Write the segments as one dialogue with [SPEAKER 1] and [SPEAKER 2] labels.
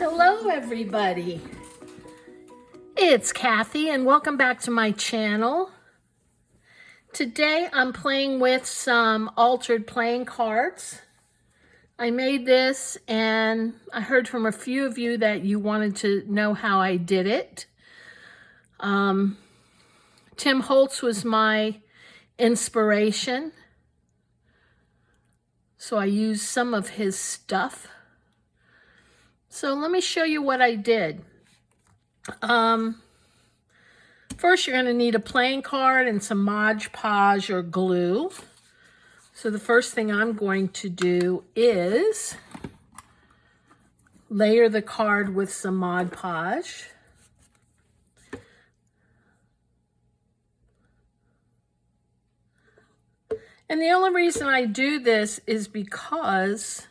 [SPEAKER 1] Hello everybody, it's Cathy and welcome back to my channel. Today I'm playing with some altered playing cards. I made this and I heard from a few of you that you wanted to know how I did it. Tim Holtz was my inspiration, so I used some of his stuff. So let me show you what I did. First, you're going to need a playing card and some Mod Podge or glue. So the first thing I'm going to do is layer the card with some Mod Podge. And the only reason I do this is because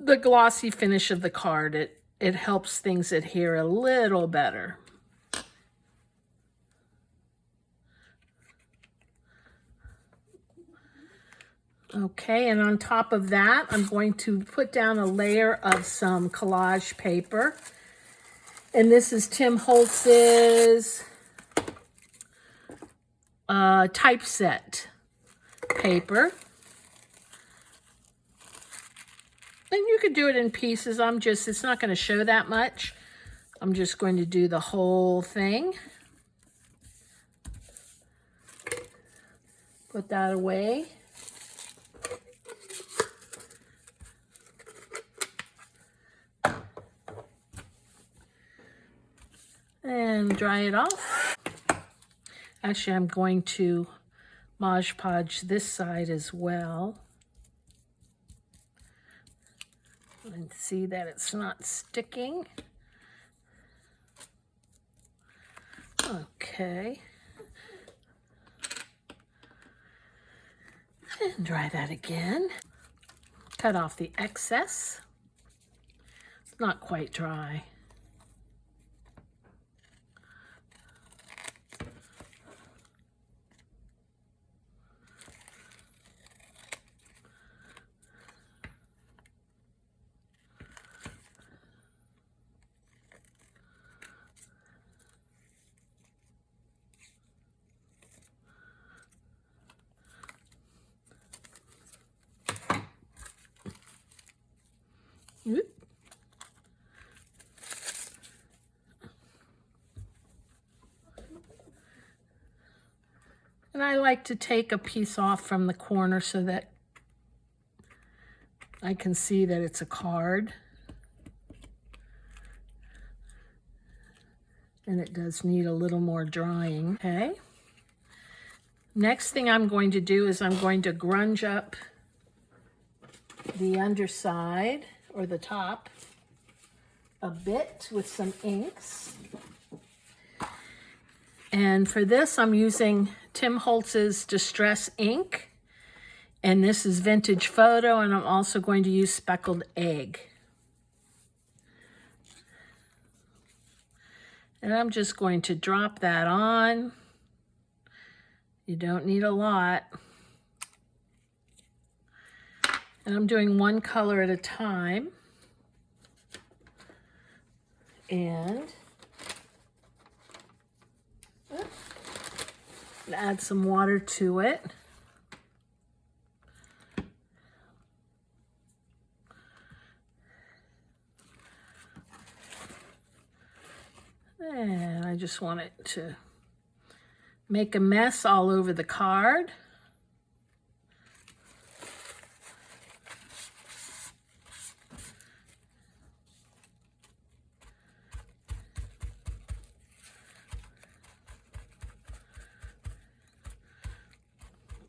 [SPEAKER 1] the glossy finish of the card, it helps things adhere a little better. Okay, and on top of that, I'm going to put down a layer of some collage paper. And this is Tim Holtz's typeset paper. And you could do it in pieces. It's not going to show that much. I'm just going to do the whole thing. Put that away. And dry it off. Actually, I'm going to Mod Podge this side as well. And see that it's not sticking. Okay. And dry that again. Cut off the excess. It's not quite dry. And I like to take a piece off from the corner so that I can see that it's a card. And it does need a little more drying. Okay. Next thing I'm going to do is I'm going to grunge up the underside or the top a bit with some inks. And for this, I'm using Tim Holtz's Distress ink. And this is Vintage Photo, and I'm also going to use Speckled Egg. And I'm just going to drop that on. You don't need a lot. And I'm doing one color at a time. And add some water to it. And I just want it to make a mess all over the card.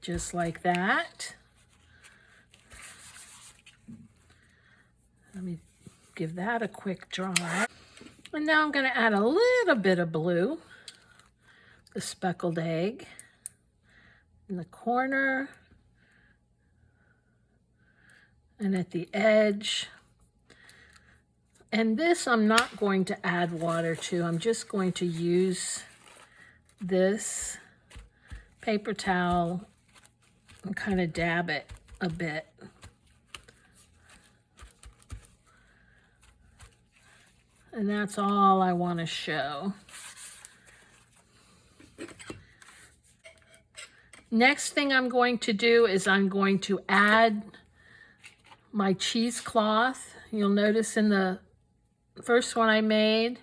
[SPEAKER 1] Just like that. Let me give that a quick dry. And now I'm going to add a little bit of blue, the Speckled Egg, in the corner and at the edge. And this I'm not going to add water to. I'm just going to use this paper towel and kind of dab it a bit. And that's all I want to show. Next thing I'm going to do is I'm going to add my cheesecloth. You'll notice in the first one I made,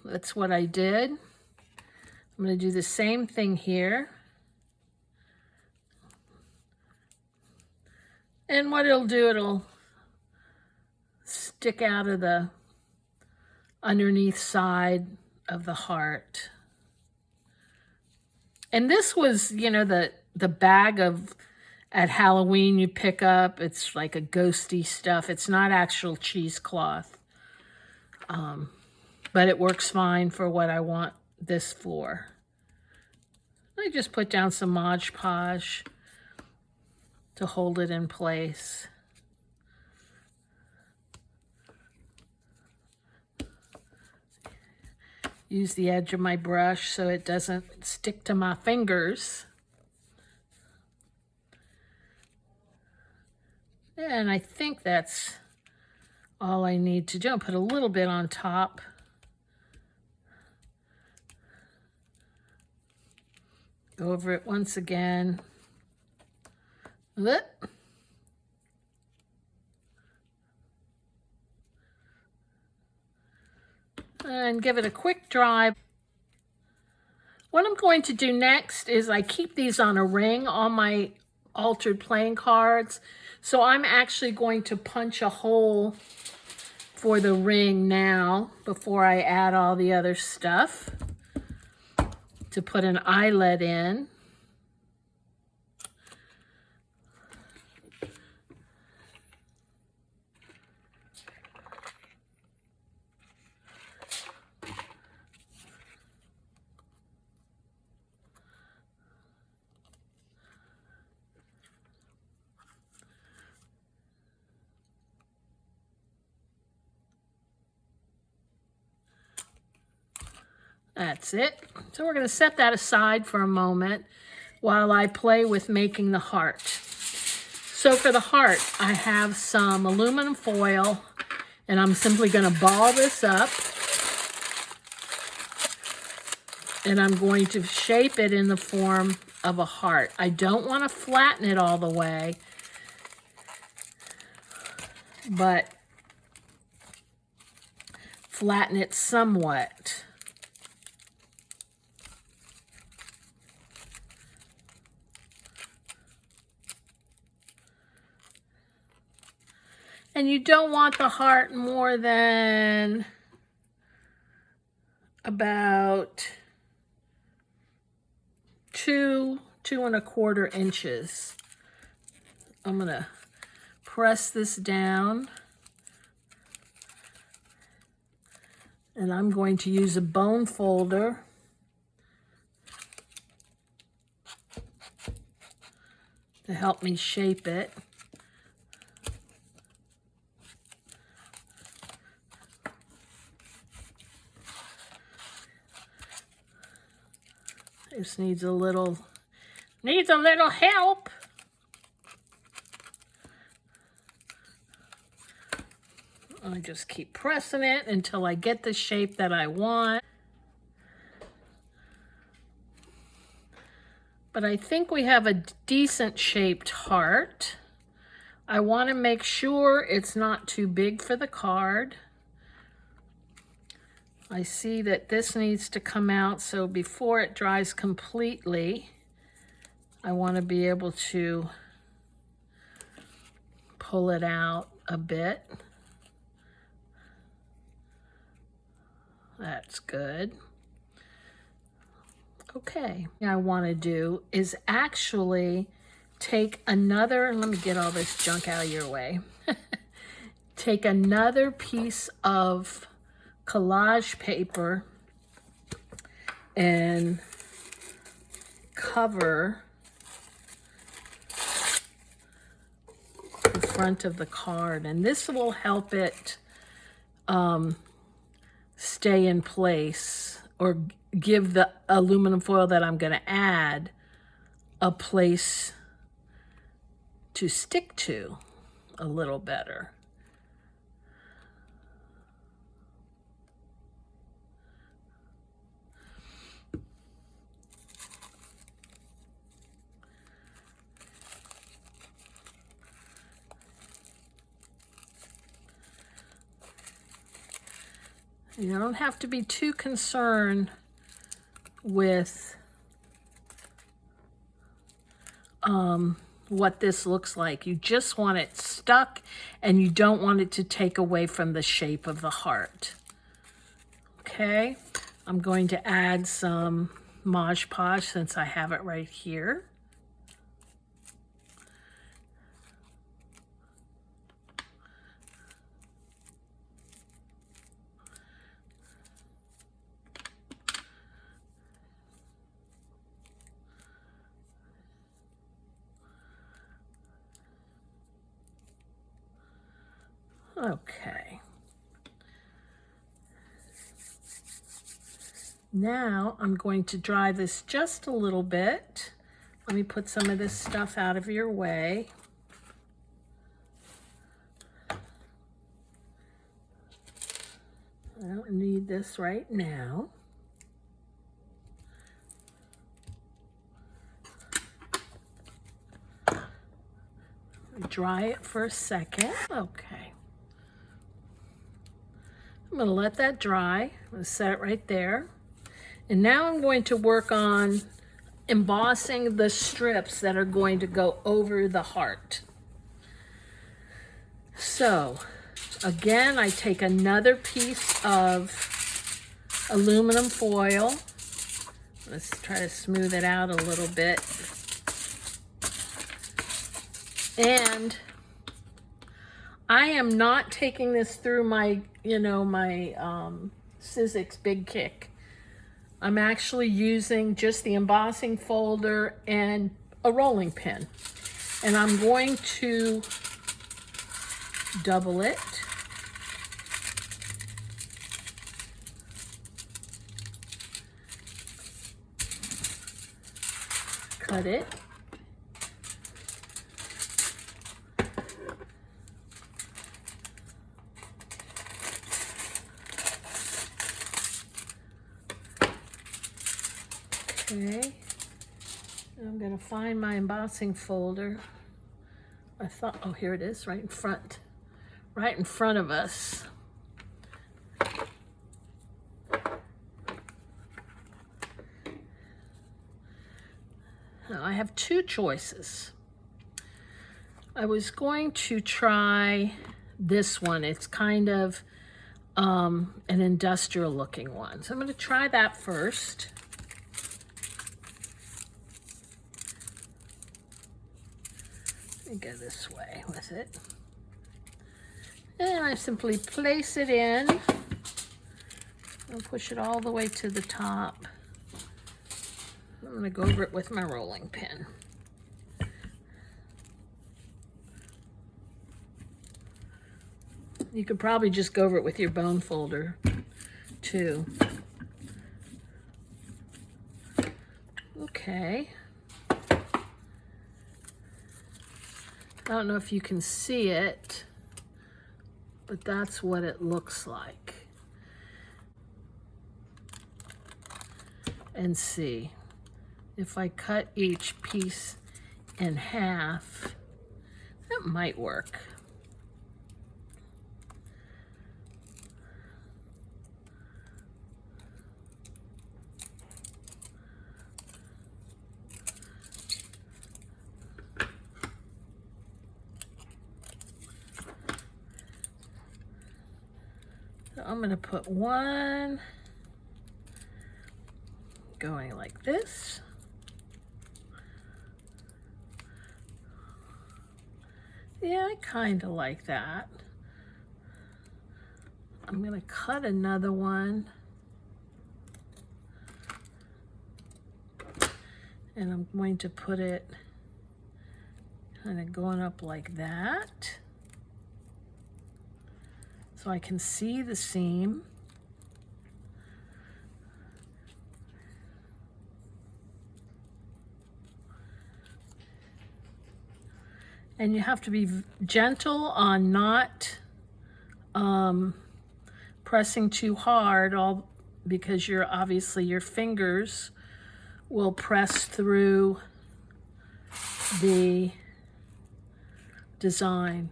[SPEAKER 1] that's what I did. I'm going to do the same thing here. And what it'll do, it'll stick out of the underneath side of the heart. And this was, you know, the bag of at Halloween you pick up. It's like a ghosty stuff. It's not actual cheesecloth. But it works fine for what I want this for. I just put down some Mod Podge to hold it in place. Use the edge of my brush so it doesn't stick to my fingers. And I think that's all I need to do. I'll put a little bit on top. Go over it once again. And give it a quick dry. What I'm going to do next is I keep these on a ring on my altered playing cards. So I'm actually going to punch a hole for the ring now before I add all the other stuff to put an eyelet in. That's it. So we're going to set that aside for a moment while I play with making the heart. So for the heart, I have some aluminum foil, and I'm simply going to ball this up, and I'm going to shape it in the form of a heart. I don't want to flatten it all the way, but flatten it somewhat. And you don't want the heart more than about 2.25 inches. I'm gonna press this down, and I'm going to use a bone folder to help me shape it. This needs a little help. I just keep pressing it until I get the shape that I want. But I think we have a decent shaped heart. I want to make sure it's not too big for the card. I see that this needs to come out, so before it dries completely, I want to be able to pull it out a bit. That's good. Okay, what I want to do is actually take another, let me get all this junk out of your way. Take another piece of collage paper and cover the front of the card, and this will help it stay in place, or give the aluminum foil that I'm going to add a place to stick to a little better. You don't have to be too concerned with what this looks like. You just want it stuck, and you don't want it to take away from the shape of the heart. Okay, I'm going to add some Mod Podge since I have it right here. Okay. Now I'm going to dry this just a little bit. Let me put some of this stuff out of your way. I don't need this right now. Dry it for a second. Okay. I'm going to let that dry. I'm going to set it right there. And now I'm going to work on embossing the strips that are going to go over the heart. So, again, I take another piece of aluminum foil. Let's try to smooth it out a little bit. And I am not taking this through my, my Sizzix Big Kick. I'm actually using just the embossing folder and a rolling pin. And I'm going to double it. Cut it. Okay, I'm going to find my embossing folder. I thought, oh, here it is, right in front of us. Now, I have two choices. I was going to try this one. It's kind of an industrial looking one. So I'm going to try that first. Go this way with it. And I simply place it in and push it all the way to the top. I'm going to go over it with my rolling pin. You could probably just go over it with your bone folder too. Okay. I don't know if you can see it, but that's what it looks like. And see, if I cut each piece in half, that might work. I'm going to put one going like this. Yeah, I kind of like that. I'm going to cut another one. And I'm going to put it kind of going up like that. So I can see the seam. And you have to be gentle on not pressing too hard, because obviously your fingers will press through the design.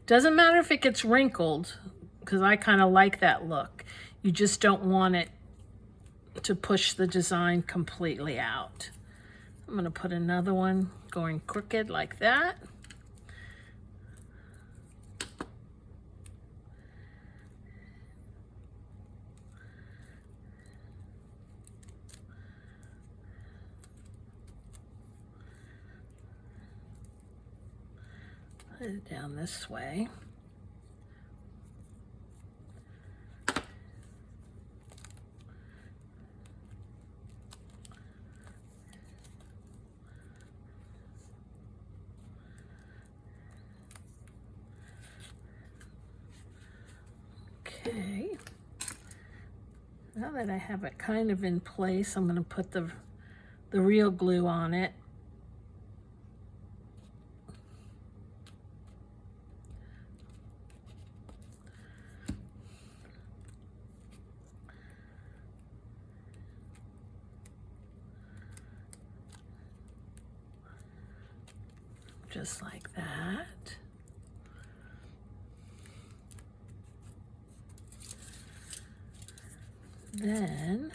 [SPEAKER 1] Doesn't matter if it gets wrinkled, because I kind of like that look. You just don't want it to push the design completely out. I'm going to put another one going crooked like that. Put it down this way. Okay, now that I have it kind of in place, I'm going to put the real glue on it. Just like that. Then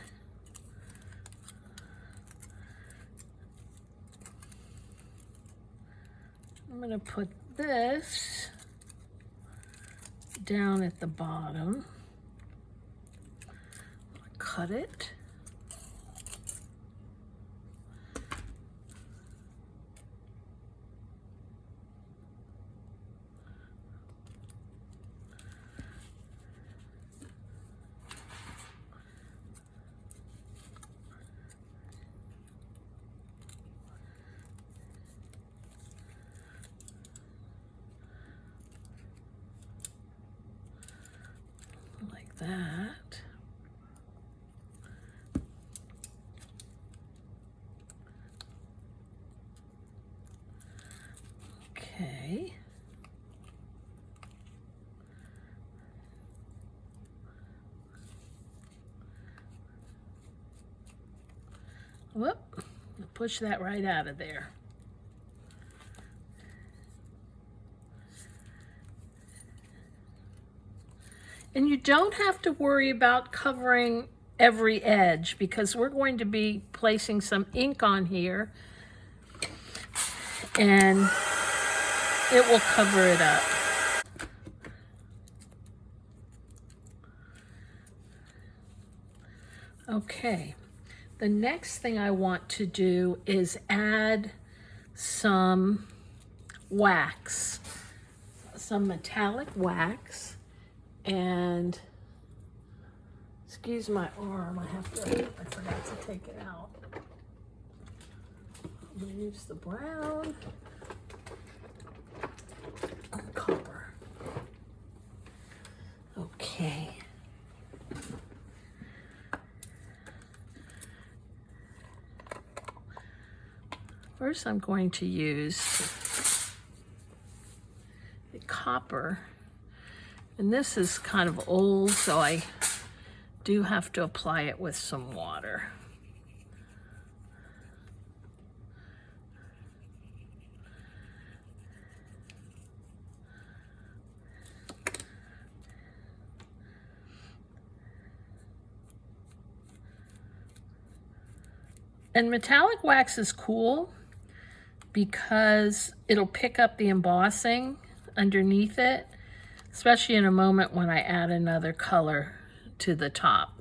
[SPEAKER 1] I'm going to put this down at the bottom. Cut it. Like that. Okay. Whoop, push that right out of there. And you don't have to worry about covering every edge because we're going to be placing some ink on here and it will cover it up. Okay, the next thing I want to do is add some wax, some metallic wax. And excuse my arm, I forgot to take it out. I'm going to use the brown and copper. Okay. First I'm going to use the copper. And this is kind of old, so I do have to apply it with some water. And metallic wax is cool because it'll pick up the embossing underneath it, especially in a moment when I add another color to the top.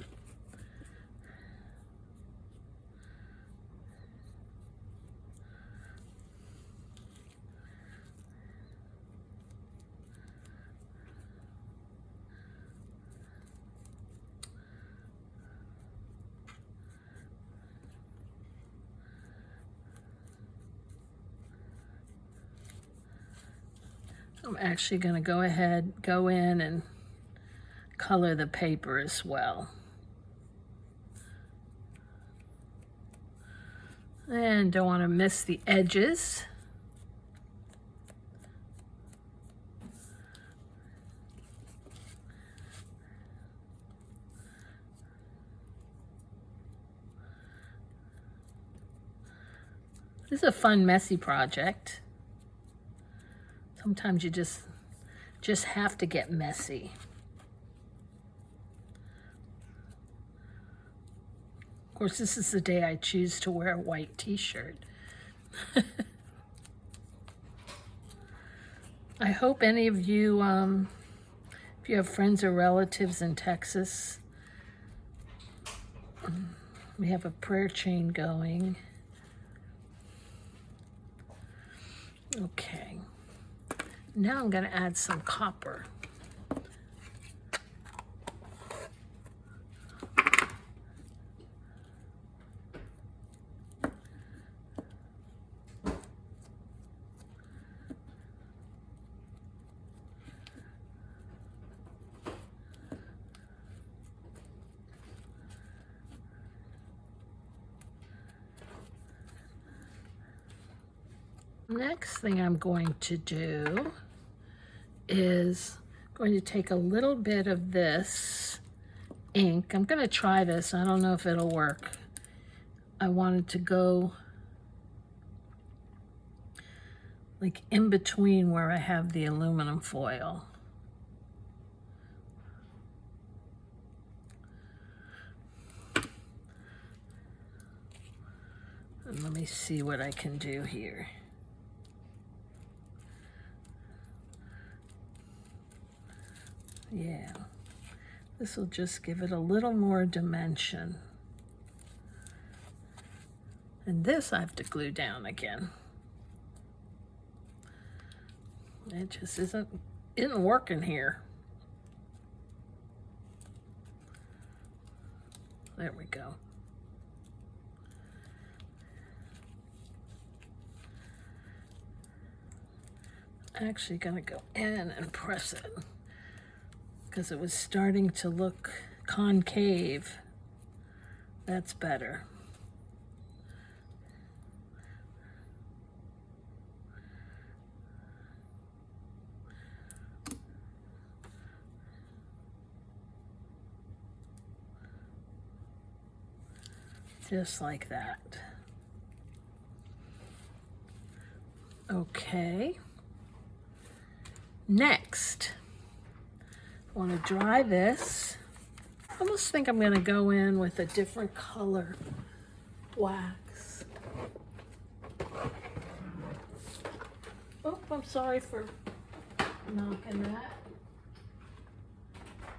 [SPEAKER 1] I'm actually going to go in and color the paper as well. And don't want to miss the edges. This is a fun, messy project. Sometimes you just have to get messy. course, this is the day I choose to wear a white t-shirt. I hope any of you, if you have friends or relatives in Texas, we have a prayer chain going. Okay. Now I'm going to add some copper. Next thing I'm going to do is going to take a little bit of this ink. I'm going to try this. I don't know if it'll work. I wanted to go like in between where I have the aluminum foil. And let me see what I can do here. Yeah, this will just give it a little more dimension. And this I have to glue down again. It just isn't working here. There we go. I'm actually gonna go in and press it, because it was starting to look concave. That's better. Just like that. Okay. Next, I want to dry this. I almost think I'm going to go in with a different color wax. Oh, I'm sorry for knocking that.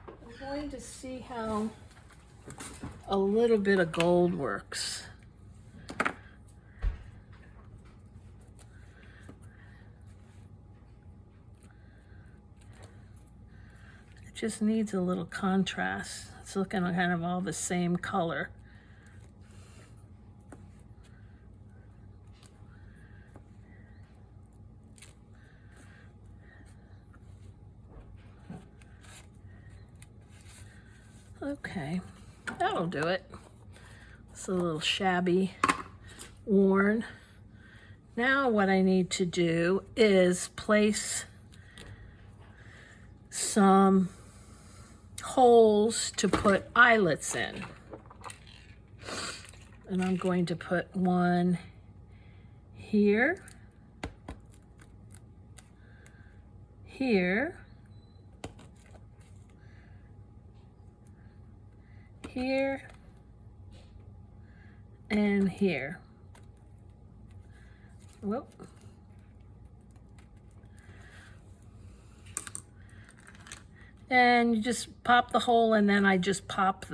[SPEAKER 1] I'm going to see how a little bit of gold works. Just needs a little contrast. It's looking kind of all the same color. Okay, that'll do it. It's a little shabby, worn. Now what I need to do is place some holes to put eyelets in. And I'm going to put one here, here, here, and here. Whoop. And you just pop the hole, and then I just pop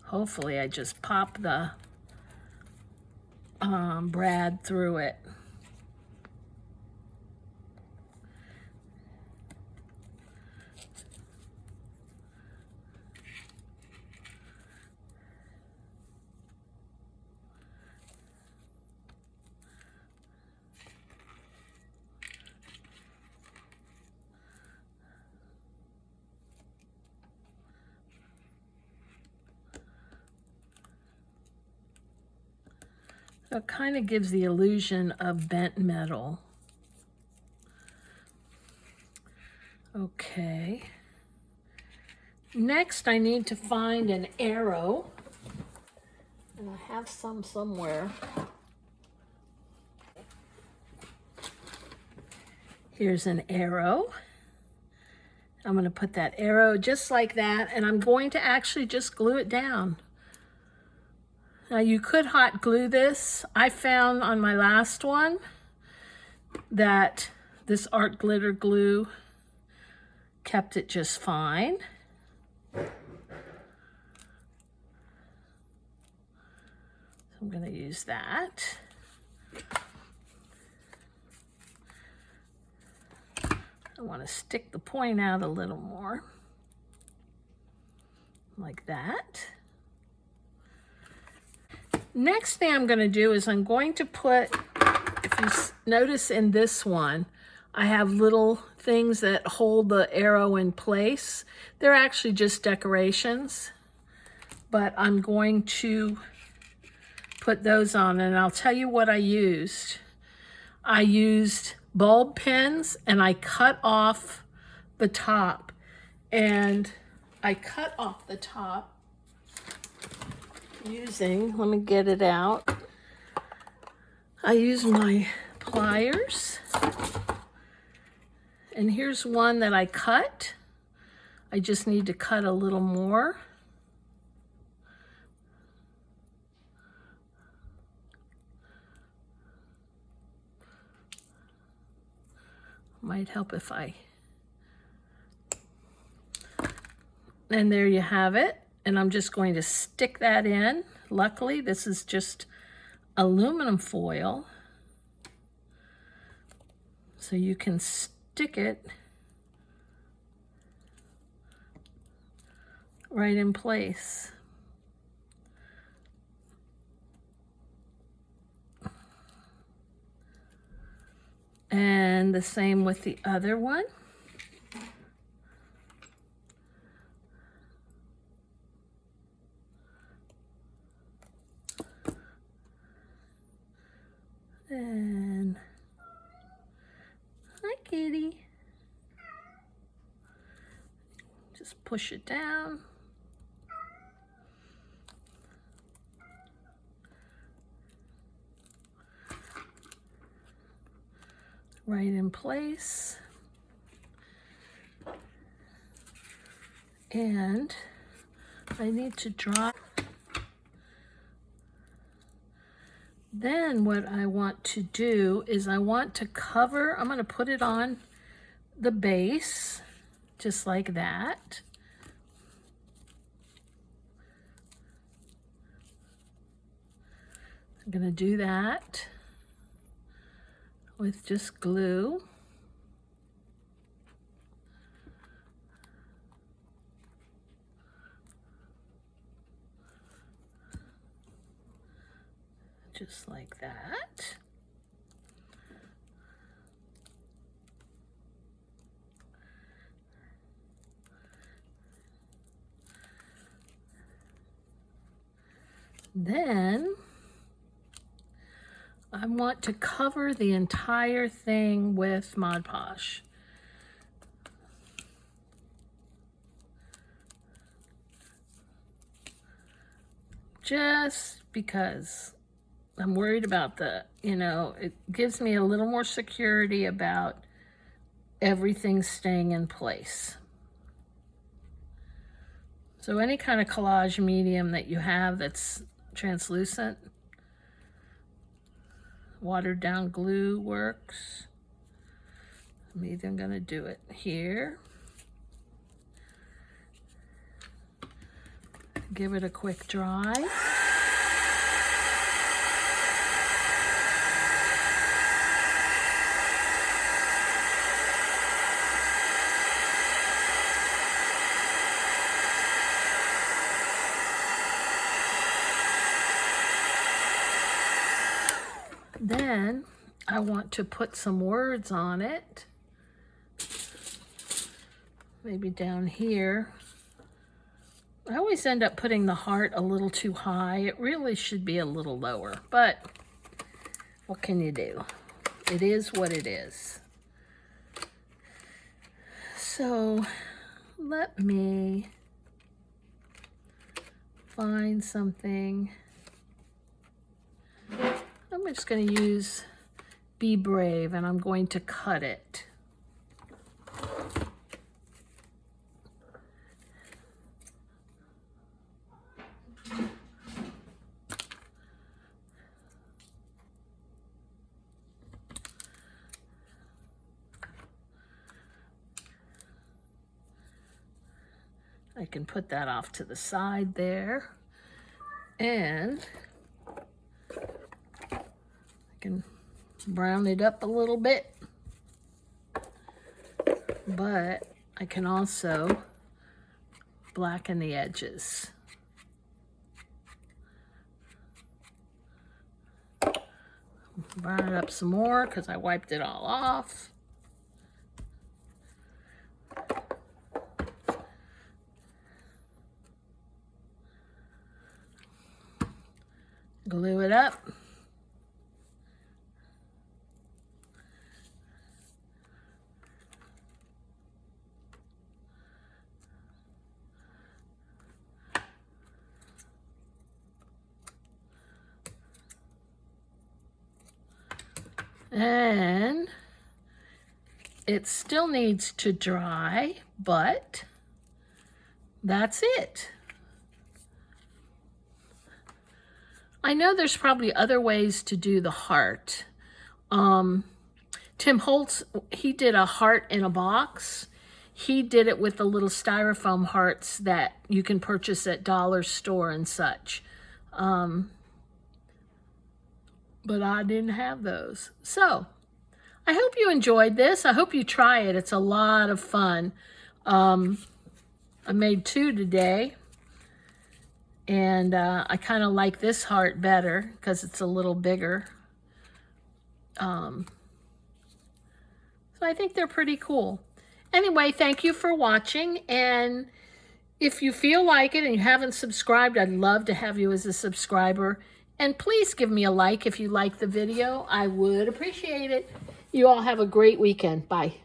[SPEAKER 1] hopefully I just pop the brad through it. So it kind of gives the illusion of bent metal. Okay. Next, I need to find an arrow. And I have some somewhere. Here's an arrow. I'm going to put that arrow just like that, and I'm going to actually just glue it down. Now you could hot glue this. I found on my last one that this art glitter glue kept it just fine. So I'm going to use that. I want to stick the point out a little more, like that. Next thing I'm going to do is I'm going to put, if you notice in this one, I have little things that hold the arrow in place. They're actually just decorations, but I'm going to put those on, and I'll tell you what I used. I used bulb pins, and I cut off the top, and I cut off the top using, let me get it out. I use my pliers, and here's one that I cut. I just need to cut a little more. Might help if I, and there you have it. And I'm just going to stick that in. Luckily, this is just aluminum foil, so you can stick it right in place. And the same with the other one. And hi, kitty. Just push it down. Right in place. And I need to drop. Then what I want to do is I want to cover, I'm going to put it on the base, just like that. I'm going to do that with just glue. Just like that. Then I want to cover the entire thing with Mod Podge. Just because I'm worried about the, it gives me a little more security about everything staying in place. So any kind of collage medium that you have that's translucent, watered down glue works. I'm even going to do it here. Give it a quick dry. Then I want to put some words on it, maybe down here. I always end up putting the heart a little too high. It really should be a little lower, but what can you do? It is what it is. So let me find something. I'm just going to use Be Brave, and I'm going to cut it. I can put that off to the side there. And I can brown it up a little bit. But I can also blacken the edges. Brown it up some more because I wiped it all off. Glue it up. And it still needs to dry, but that's it. I know there's probably other ways to do the heart. Tim Holtz, he did a heart in a box. He did it with the little styrofoam hearts that you can purchase at dollar store and such. But I didn't have those. So I hope you enjoyed this. I hope you try it. It's a lot of fun. I made 2 today. And I kind of like this heart better because it's a little bigger. So I think they're pretty cool. Anyway, thank you for watching. And if you feel like it and you haven't subscribed, I'd love to have you as a subscriber. And please give me a like if you like the video. I would appreciate it. You all have a great weekend. Bye.